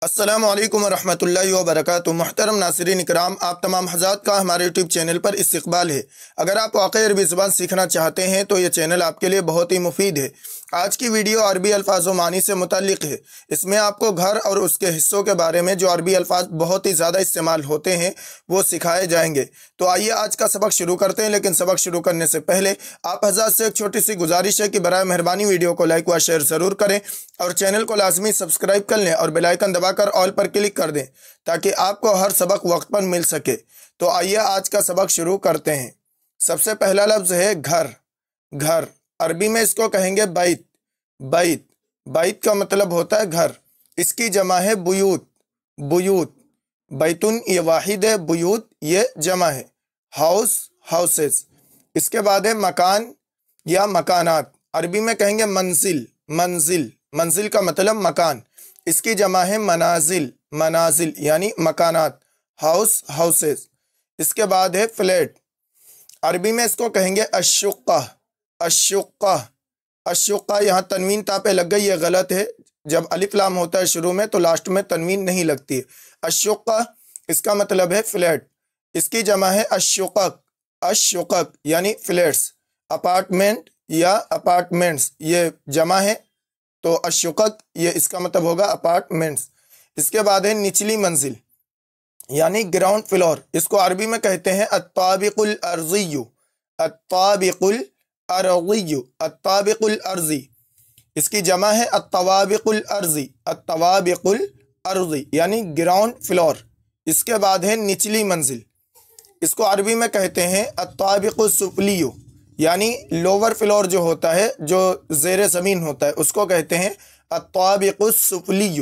السلام علیکم ورحمۃ اللہ وبرکاتہ۔ محترم ناظرین اکرام، آپ تمام حضرات کا ہمارے یوٹیوب چینل پر استقبال ہے۔ اگر آپ واقعی عربی زبان سیکھنا چاہتے ہیں تو یہ چینل آپ کے لیے بہت ہی مفید ہے۔ آج کی ویڈیو عربی الفاظ و معنی سے متعلق ہے۔ اس میں آپ کو گھر اور اس کے حصوں کے بارے میں جو عربی الفاظ بہت ہی زیادہ استعمال ہوتے ہیں وہ سکھائے جائیں گے۔ تو آئیے آج کا سبق شروع کرتے ہیں، لیکن سبق شروع کرنے سے پہلے آپ حضرات سے ایک چھوٹی سی گزارش ہے کہ برائے مہربانی ویڈیو کو لائک و شیئر ضرور کریں اور چینل کو لازمی سبسکرائب کر لیں اور بیل آئیکن دبا کر آل پر کلک کر دیں تاکہ آپ کو ہر سبق وقت پر مل سکے۔ تو آئیے آج کا سبق شروع کرتے ہیں۔ سب سے پہلا لفظ ہے گھر۔ گھر عربی میں اس کو کہیں گے بیت۔ بیت بیت کا مطلب ہوتا ہے گھر۔ اس کی جمع ہے بیوت۔ بیوت بیتن یہ واحد ہے، بیوت یہ جمع ہے۔ House houses. اس کے بعد ہے مکان یا مکانات، عربی میں کہیں گے منزل۔ منزل منزل کا مطلب مکان، اس کی جمع ہے منازل۔ منازل یعنی مکانات، ہاؤس ہاؤسز۔ اس کے بعد ہے فلیٹ، عربی میں اس کو کہیں گے الشقہ۔ الشقہ الشقہ یہاں تنوین تا پہ لگ گئی، یہ غلط ہے۔ جب الف لام ہوتا ہے شروع میں تو لاسٹ میں تنوین نہیں لگتی ہے۔ الشقہ اس کا مطلب ہے فلیٹ، اس کی جمع ہے الشقق۔ الشقق یعنی فلیٹس، اپارٹمنٹ یا اپارٹمنٹس یہ جمع ہے، تو الشقق یہ اس کا مطلب ہوگا اپارٹمنٹس۔ اس کے بعد ہے نچلی منزل یعنی گراؤنڈ فلور، اس کو عربی میں کہتے ہیں الطابق الارضی۔ الطابق الارضی، الطابق الارضی، اس کی جمع ہے الطوابق الارضی۔ الطوابق الارضی یعنی گراؤنڈ فلور۔ اس کے بعد ہے نچلی منزل، اس کو عربی میں کہتے ہیں الطابق السفلی، یعنی لوور فلور جو ہوتا ہے، جو زیر زمین ہوتا ہے، اس کو کہتے ہیں الطابق السفلی۔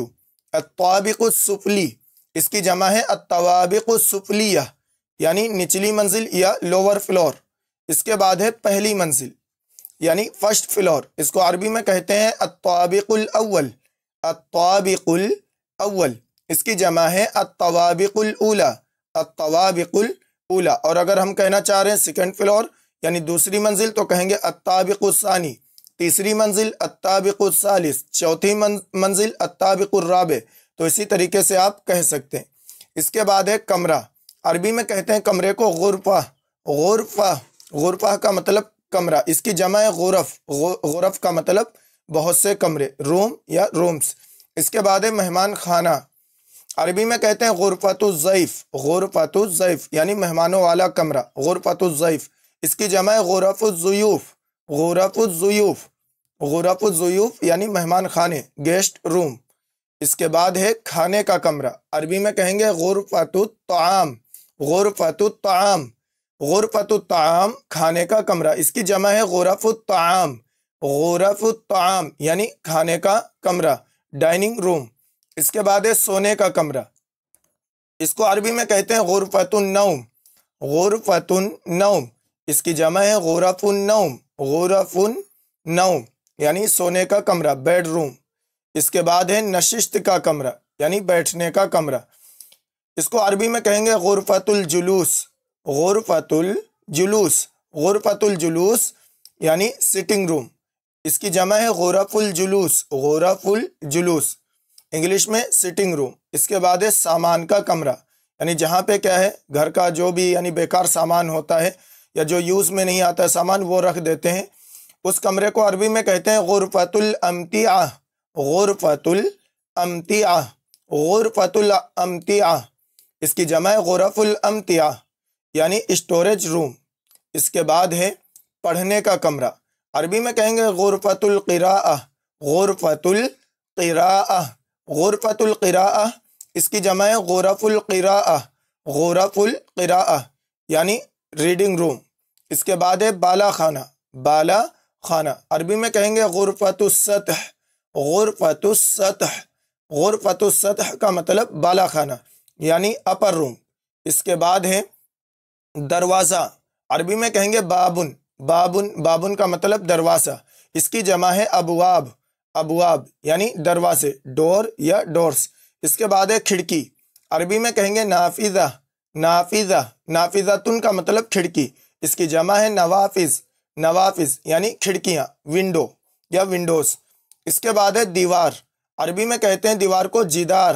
الطابق السفلی اس کی جمع ہے الطوابق السفلیہ، یعنی نچلی منزل یا لوور فلور۔ اس کے بعد ہے پہلی منزل یعنی فرسٹ فلور، اس کو عربی میں کہتے ہیں الطابق الاول۔ الطابق الاول اس کی جمع ہے الطوابق الاولی۔ الطوابق الاولی، اور اگر ہم کہنا چاہ رہے ہیں سیکنڈ فلور یعنی دوسری منزل تو کہیں گے الطابق الثانی۔ تیسری منزل الطابق الثالث، چوتھی منزل الطابق الرابع، تو اسی طریقے سے آپ کہہ سکتے ہیں۔ اس کے بعد ہے کمرہ، عربی میں کہتے ہیں کمرے کو غرفہ۔ غرفہ غرفہ کا مطلب کمرہ، اس کی جمع ہے غرف۔ غرف کا مطلب بہت سے کمرے، روم یا رومز۔ اس کے بعد ہے مہمان خانہ، عربی میں کہتے ہیں غرفۃ الضیف۔ غرفۃ الضیف یعنی مہمانوں والا کمرہ، غرفۃ الضیف۔ اس کی جمع ہے غرف الضیوف۔ غرف الضیوف، غرف الضیوف یعنی مہمان خانے، گیسٹ روم۔ اس کے بعد ہے کھانے کا کمرہ، عربی میں کہیں گے غرفۃ الطعام۔ غرفۃ الطعام، غرفۃ الطعام کھانے کا کمرہ، اس کی جمع ہے غرف الطعام۔ غرف الطعام یعنی کھانے کا کمرہ، ڈائننگ روم۔ اس کے بعد ہے سونے کا کمرہ، اس کو عربی میں کہتے ہیں غرفۃ النوم۔ غرفۃ النوم اس کی جمع ہے غرف النوم۔ غرف النوم یعنی سونے کا کمرہ، بیڈ روم۔ اس کے بعد ہے نشست کا کمرہ یعنی بیٹھنے کا کمرہ، اس کو عربی میں کہیں گے غرفۃ الجلوس۔ غرفۃ الجلوس، غرفۃ الجلوس یعنی سٹنگ روم، اس کی جمع ہے غرف الجلوس۔ غرف الجلوس انگلش میں سٹنگ روم۔ اس کے بعد ہے سامان کا کمرہ، یعنی جہاں پہ کیا ہے گھر کا جو بھی یعنی بیکار سامان ہوتا ہے یا جو یوز میں نہیں آتا ہے سامان، وہ رکھ دیتے ہیں، اس کمرے کو عربی میں کہتے ہیں غرفۃ الامتعہ۔ غرفۃ الامتعہ، غرفۃ الامتعہ اس کی جمع ہے غرف الامتعہ یعنی اسٹوریج روم۔ اس کے بعد ہے پڑھنے کا کمرہ، عربی میں کہیں گے غرفۃ القراءہ۔ غرفۃ القراءہ، غرفۃ القراءہ اس کی جمع ہے غرف القراءہ۔ غرف القراءہ یعنی ریڈنگ روم۔ اس کے بعد ہے بالا خانہ۔ بالا خانہ عربی میں کہیں گے غرفۃ السطح۔ غرفۃ السطح، غرفۃ السطح کا مطلب بالا خانہ یعنی اپر روم۔ اس کے بعد ہے دروازہ، عربی میں کہیں گے بابن۔ بابن، بابن کا مطلب دروازہ، اس کی جمع ہے ابواب۔ ابواب یعنی دروازے، ڈور یا ڈورس۔ اس کے بعد ہے کھڑکی، عربی میں کہیں گے نافذہ۔ نافذہ، نافذتن کا مطلب کھڑکی، اس کی جمع ہے نوافذ۔ نوافذ یعنی کھڑکیاں، ونڈو یا ونڈوز۔ اس کے بعد ہے دیوار، عربی میں کہتے ہیں دیوار کو جدار۔